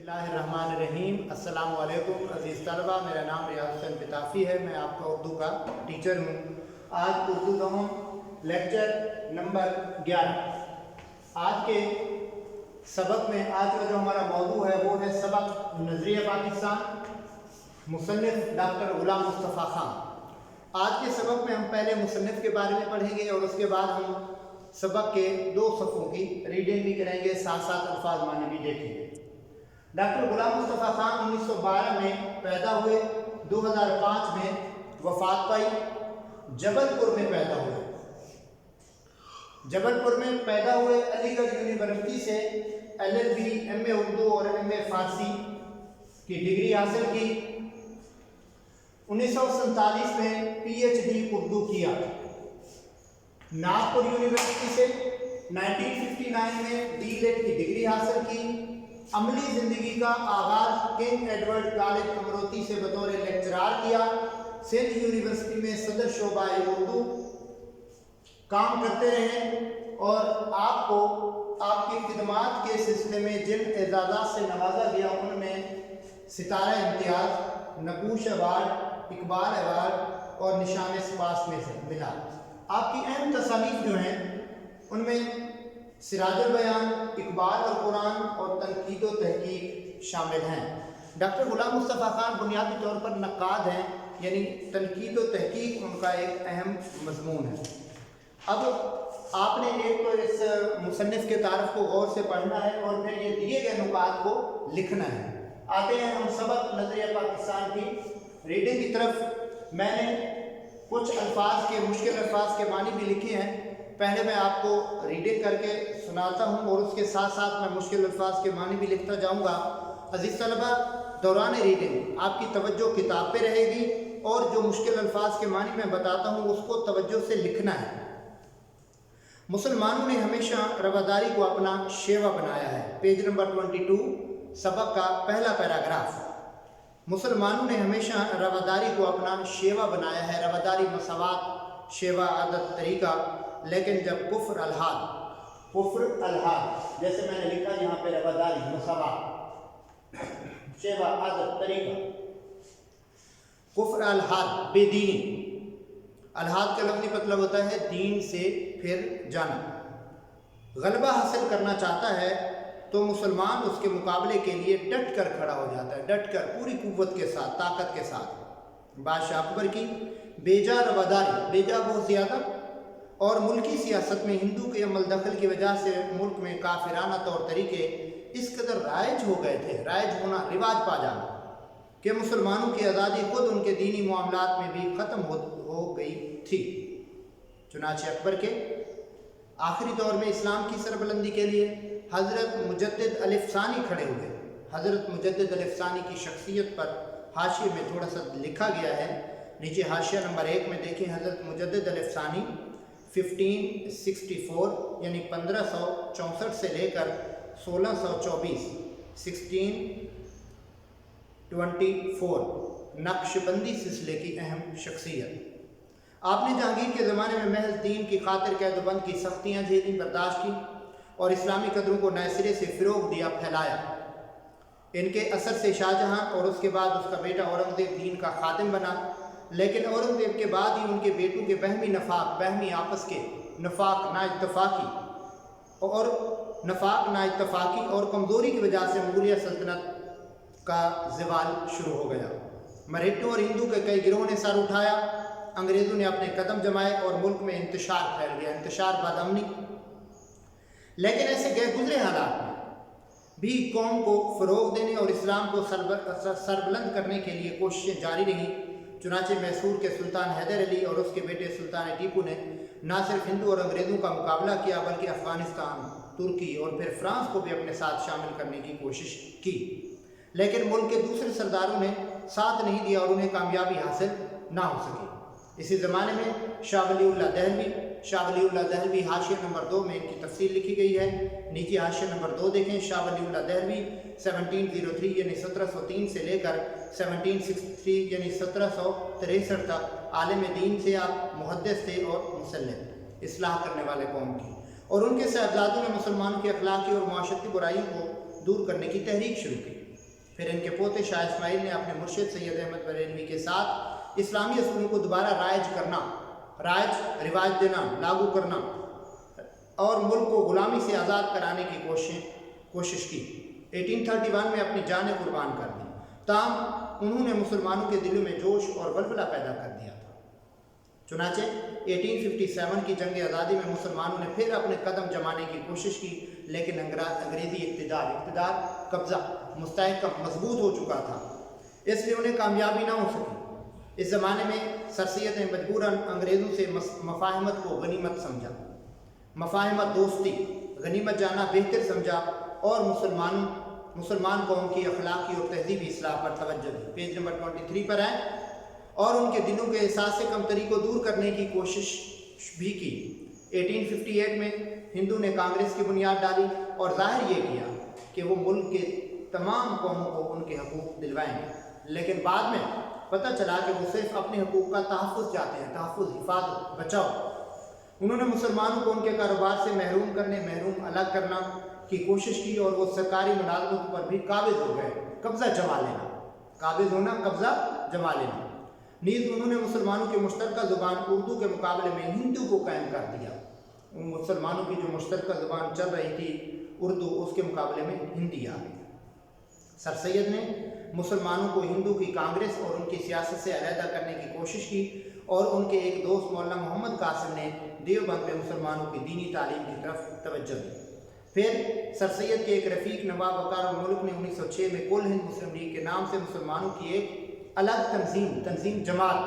اللہ الرحمن الرحیم۔ السلام علیکم عزیز طلبہ، میرا نام ریاض حسین بطافی ہے، میں آپ کا اردو کا ٹیچر ہوں۔ آج اردو کا لیکچر نمبر 11۔ آج کے سبق میں آج کا جو ہمارا موضوع ہے وہ ہے سبق نظریہ پاکستان، مصنف ڈاکٹر غلام مصطفیٰ خان۔ آج کے سبق میں ہم پہلے مصنف کے بارے میں پڑھیں گے اور اس کے بعد ہم سبق کے 2 صفحوں کی ریڈنگ بھی کریں گے، ساتھ ساتھ الفاظ معنی بھی دیکھیں گے۔ ڈاکٹر غلام مصطفیٰ خان 1912 میں پیدا ہوئے، 2005 میں وفات پائی۔ جبل پور میں پیدا ہوئے، جبل پور میں پیدا ہوئے۔ علی گڑھ یونیورسٹی سے LLB MA اردو اور MA فارسی کی ڈگری حاصل کی۔ 1947 میں PhD اردو کیا۔ ناگپور یونیورسٹی سے 1959 میں DLED کی ڈگری حاصل کی۔ عملی زندگی کا آغاز کنگ ایڈورڈ کالج امروتی سے بطور لیکچرار کیا۔ سندھ یونیورسٹی میں صدر شعبہ اردو کام کرتے رہے اور آپ کو آپ کی خدمات کے سلسلے میں جن اعزازات سے نوازا گیا ان میں ستارہ امتیاز، نقوش ایوارڈ، اقبال ایوارڈ اور نشان سپاس میں سے ملا۔ آپ کی اہم تصانیف جو ہیں ان میں سراج البیان، اقبال اور قرآن اور تنقید و تحقیق شامل ہیں۔ ڈاکٹر غلام مصطفیٰ خان بنیادی طور پر نقاد ہیں، یعنی تنقید و تحقیق ان کا ایک اہم مضمون ہے۔ اب آپ نے ایک تو اس مصنف کے تعارف کو غور سے پڑھنا ہے اور پھر یہ دیے گئے نکات کو لکھنا ہے۔ آتے ہیں ہم سبق نظریہ پاکستان کی ریڈنگ کی طرف۔ میں نے کچھ الفاظ کے مشکل الفاظ کے معنی بھی لکھے ہیں، پہلے میں آپ کو ریڈنگ کر کے سناتا ہوں اور اس کے ساتھ ساتھ میں مشکل الفاظ کے معنی بھی لکھتا جاؤں گا۔ عزیز طلبہ، دوران ریڈنگ آپ کی توجہ کتاب پہ رہے گی اور جو مشکل الفاظ کے معنی میں بتاتا ہوں اس کو توجہ سے لکھنا ہے۔ مسلمانوں نے ہمیشہ رواداری کو اپنا شیوا بنایا ہے، پیج نمبر 22، سبق کا پہلا پیراگراف۔ مسلمانوں نے ہمیشہ رواداری کو اپنا شیوا بنایا ہے۔ رواداری مساوات، شیوا عادت طریقہ، لیکن جب کفر الحاد جیسے میں نے لکھا یہاں پہ رواداری مساوات، شیوا عادت طریقہ، کفر الحاد بے دینی۔ الحاد کا لفظی مطلب ہوتا ہے دین سے پھر جانا۔ غلبہ حاصل کرنا چاہتا ہے تو مسلمان اس کے مقابلے کے لیے ڈٹ کر کھڑا ہو جاتا ہے، ڈٹ کر پوری قوت کے ساتھ، طاقت کے ساتھ۔ بادشاہ اکبر کی بیجا رواداری، بیجا بہت زیادہ، اور ملکی سیاست میں ہندو کے عمل دخل کی وجہ سے ملک میں کافرانہ طور طریقے اس قدر رائج ہو گئے تھے، رائج ہونا، رواج پا جانا، کہ مسلمانوں کی آزادی خود ان کے دینی معاملات میں بھی ختم ہو گئی تھی۔ چنانچہ اکبر کے آخری دور میں اسلام کی سربلندی کے لیے حضرت مجدد الف ثانی کھڑے ہوئے۔ حضرت مجدد الف ثانی کی شخصیت پر حاشیے میں تھوڑا سا لکھا گیا ہے، نیچے حاشیہ نمبر 1 میں دیکھیں۔ حضرت مجدد الف ثانی 1564 یعنی 1564 سے لے کر 1624 1624 نقش بندی سلسلے کی اہم شخصیت۔ آپ نے جہانگیر کے زمانے میں محض دین کی خاطر قید و بند کی سختیاں جھیلی، برداشت کی اور اسلامی قدروں کو نئے سرے سے فروغ دیا، پھیلایا۔ ان کے اثر سے شاہجہاں اور اس کے بعد اس کا بیٹا اورنگزیب دین کا خادم بنا، لیکن اورنگزیب کے بعد ہی ان کے بیٹوں کے بہمی نفاق، بہمی آپس کے نفاق، نا اتفاقی اور کمزوری کی وجہ سے مغلیہ سلطنت کا زوال شروع ہو گیا۔ مراٹھوں اور ہندو کے کئی گروہوں نے سر اٹھایا، انگریزوں نے اپنے قدم جمائے اور ملک میں انتشار پھیل گیا، انتشار بعد امنی۔ لیکن ایسے گئے گزرے حالات میں بھی قوم کو فروغ دینے اور اسلام کو سربلند کرنے کے لیے کوششیں جاری رہیں۔ چنانچہ میسور کے سلطان حیدر علی اور اس کے بیٹے سلطان ٹیپو نے نہ صرف ہندو اور انگریزوں کا مقابلہ کیا بلکہ افغانستان، ترکی اور پھر فرانس کو بھی اپنے ساتھ شامل کرنے کی کوشش کی، لیکن ملک کے دوسرے سرداروں نے ساتھ نہیں دیا اور انہیں کامیابی حاصل نہ ہو سکی۔ اسی زمانے میں شاہ ولی اللہ دہلوی حاشیہ نمبر 2 میں ان کی تفصیل لکھی گئی ہے، نیچے حاشیہ نمبر 2 دیکھیں۔ شاہ ولی اللہ دہلوی 1703 یعنی 1703 سے لے کر 1763 یعنی 1763 تک عالم دین تھے، آپ محدث تھے اور مصلح، اصلاح کرنے والے قوم کی، اور ان کے صاحبزادوں نے مسلمانوں کی اخلاقی اور معاشرتی برائیوں کو دور کرنے کی تحریک شروع کی۔ फिर इनके पोते शाह इस्माइल ने अपने मुर्शिद सैयद अहमद बरेलवी के साथ इस्लामी असूल को दोबारा राइज रिवाज देना, लागू करना और मुल्क को गुलामी से आज़ाद कराने की कोशिश की। 1831 में अपनी जान कुर्बान कर दी। ताहम उन्होंने मुसलमानों के दिलों में जोश और बलबला पैदा कर दिया था। चुनाचे 1857 की जंग आज़ादी में मुसलमानों ने फिर अपने कदम जमाने की कोशिश की, लेकिन अंग्रेज़ी इक़्तिदार कब्ज़ा मुस्तहकम मजबूत हो चुका था, इसलिए उन्हें कामयाबी ना हो सकी। इस ज़माने में सर सैयद ने मजबूरन अंग्रेज़ों से मफाहमत को गनीमत समझा, मफाहमत दोस्ती गनीमत जाना बेहतर समझा और मुसलमान कौम की अखलाकी और तहजीबी इस्लाह पर तवज्जो दी। पेज नंबर 23 पर है। और उनके दिलों के एहसास कमतरी को दूर करने की कोशिश भी की। 1858 में हिंदू ने कांग्रेस की बुनियाद डाली और जाहिर ये किया कि वो मुल्क के तमाम कौमों को उनके हकूक़ दिलवाएंगे, लेकिन बाद में पता चला कि वो सिर्फ अपने हकूक़ का तहफ़्फ़ुज़ चाहते हैं, तहफ़्फ़ुज़, हिफाज़त, बचाव। उन्होंने मुसलमानों को उनके कारोबार से महरूम अलग करना की कोशिश की और वो सरकारी मुलाजमत पर भी काबिज़ हो गए। कब्ज़ा जमा लेना। नीज़ उन्होंने मुसलमानों की मुश्तरका ज़ुबान उर्दू के मुकाबले में हिंदू को कायम कर दिया। मुसलमानों की जो मुश्तरका ज़ुबान चल रही थी उर्दू, उसके मुकाबले में हिंदी आ गई। सर सैयद ने मुसलमानों को हिंदू की कांग्रेस और उनकी सियासत से अलहदा करने की कोशिश की और उनके एक दोस्त मौलाना मोहम्मद कासिम ने देवबंद में मुसलमानों की दीनी तालीम की तरफ तवज्जो दी। फिर सर सैयद के एक रफ़ीक नवाब वकार मुल्क ने 1906 में कुल हिंद मुस्लिम लीग के नाम से मुसलमानों की एक अलग तंजीम जमात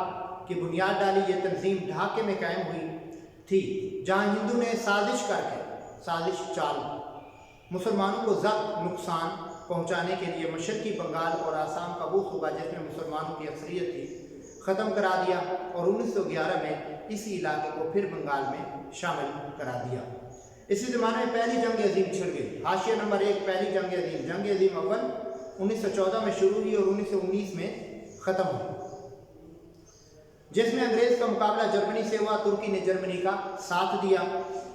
की बुनियाद डाली। ये तंजीम ढाके में कायम हुई थी, जहाँ हिंदू ने साजिश चाल मुसलमानों को ज़ब्त नुकसान पहुँचाने के लिए मशरकी बंगाल और आसाम का वो सूबा जिसमें मुसलमानों की अक्सरियत थी ख़त्म करा दिया और 1911 में इसी इलाके को फिर बंगाल में शामिल करा दिया। इसी ज़माने में पहली जंग अजीम छिड़ गई। हाशिया नंबर 1, पहली जंग अजीम अव्वल 1914 में शुरू हुई और 1919 में ख़त्म हुई, जिसमें अंग्रेज़ का मुकाबला जर्मनी से हुआ। तुर्की ने जर्मनी का साथ दिया।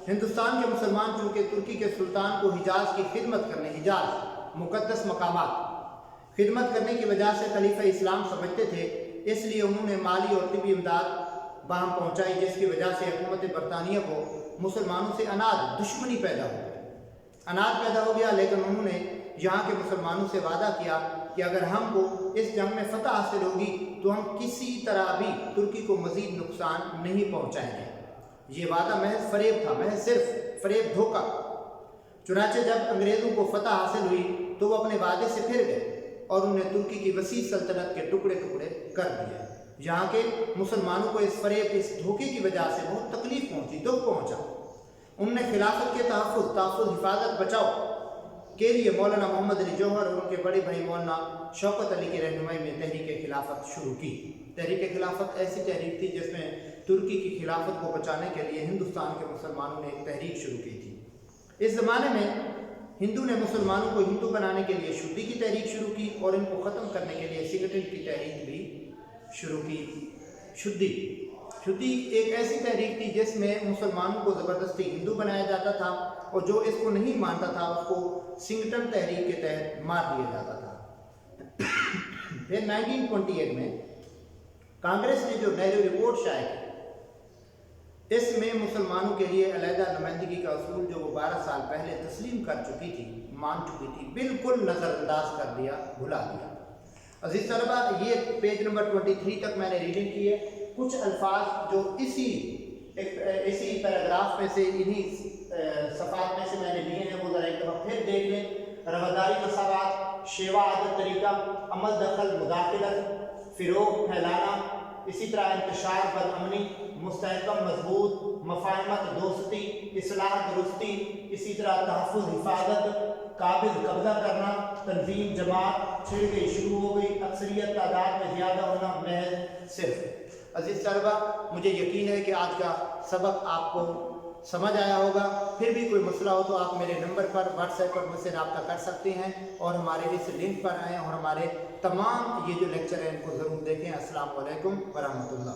हिंदुस्तान के मुसलमान चूँकि तुर्की के सुल्तान को हिजाज की खिदमत करने, हिजाज मुक़द्दस मकामात खिदमत करने की वजह से खलीफा इस्लाम समझते थे, इसलिए उन्होंने माली और तिबी इमदाद बाहम पहुँचाई, जिसकी वजह से हुकूमत बरतानिया को मुसलमानों से दुश्मनी पैदा हो गया। लेकिन उन्होंने यहाँ के मुसलमानों से वादा किया कि अगर हमको इस जंग में फतह हासिल होगी तो हम किसी तरह भी तुर्की को मज़ीद नुकसान नहीं पहुँचाएंगे। ये वादा महज फ़रेब था, महज सिर्फ फ़रेब, धोखा। चुनाचे जब अंग्रेज़ों को फतह हासिल हुई तो वो अपने वादे से फिर गए और उन्हें तुर्की की वसी सल्तनत के टुकड़े कर दिए। यहाँ के मुसलमानों को इस फ़रेब, इस धोखे की वजह से बहुत तकलीफ पहुँची, दुख पहुँचा। उनने खिलाफत के तहफ़्फ़ुज़, हिफाजत, बचाव के लिए मौलाना मोहम्मद अली जौहर और उनके बड़े भाई मौलाना शौकत अली की रहनुमाई में तहरीक खिलाफत शुरू की। तहरीक खिलाफत ऐसी तहरीक थी जिसमें तुर्की की खिलाफत को बचाने के लिए हिंदुस्तान के मुसलमानों ने एक तहरीक शुरू की थी। इस ज़माने में हिंदू ने मुसलमानों को हिंदू बनाने के लिए शुद्धि की तहरीक शुरू की और इनको ख़त्म करने के लिए सिगरेट की तहरीक भी शुरू की। शुद्धि एक ऐसी तहरीक थी जिसमें मुसलमानों को ज़बरदस्ती हिंदू बनाया जाता था और जो इसको नहीं मानता था उसको सिंगटन तहरीक के तहत मार दिया जाता था। फिर 1928 में कांग्रेस ने जो नेहरू रिपोर्ट शाया की, इसमें मुसलमानों के लिए अलहदा नुमाइंदगी का असूल जो वो 12 साल पहले तस्लीम कर चुकी थी, मान चुकी थी, बिल्कुल नज़रअंदाज कर दिया, भुला दिया। अजीज़ तलबा, ये पेज नंबर 23 तक मैंने रीडिंग की है। कुछ अल्फाज जो इसी पैराग्राफ में से, इन्हीं सफ़ात में से मैंने लिए हैं, वो ज़रा एक दफ़ा फिर देख लें। रवादारी मसावात, शेवा, आदत, तरीका, अमल, दखल, मुदाखलत, फ़िरोग, फैलाना, इसी तरह इंतशार, बदअमनी, मुस्तहकम, मजबूत, मफाहमत, दोस्ती, इस्लाह, दुरुस्ती, इसी तरह तहफ़्फ़ुज़, हिफाजत, काबिल, कब्ज़ा करना, तंजीम, जमात, छिड़ गई, शुरू हो गई, अक्सरियत, तादाद में ज़्यादा होना, महज, सिर्फ। अज़ीज़ तलबा, मुझे यकीन है कि आज का सबक आपको समझ आया होगा। फिर भी कोई मसला हो तो आप मेरे नंबर पर व्हाट्सएप पर मुझसे रब्ता कर सकते हैं और हमारे इस लिंक पर आएँ और हमारे तमाम ये जो लेक्चर हैं इनको ज़रूर देखें। अस्सलाम वालेकुम व रहमतुल्लाह।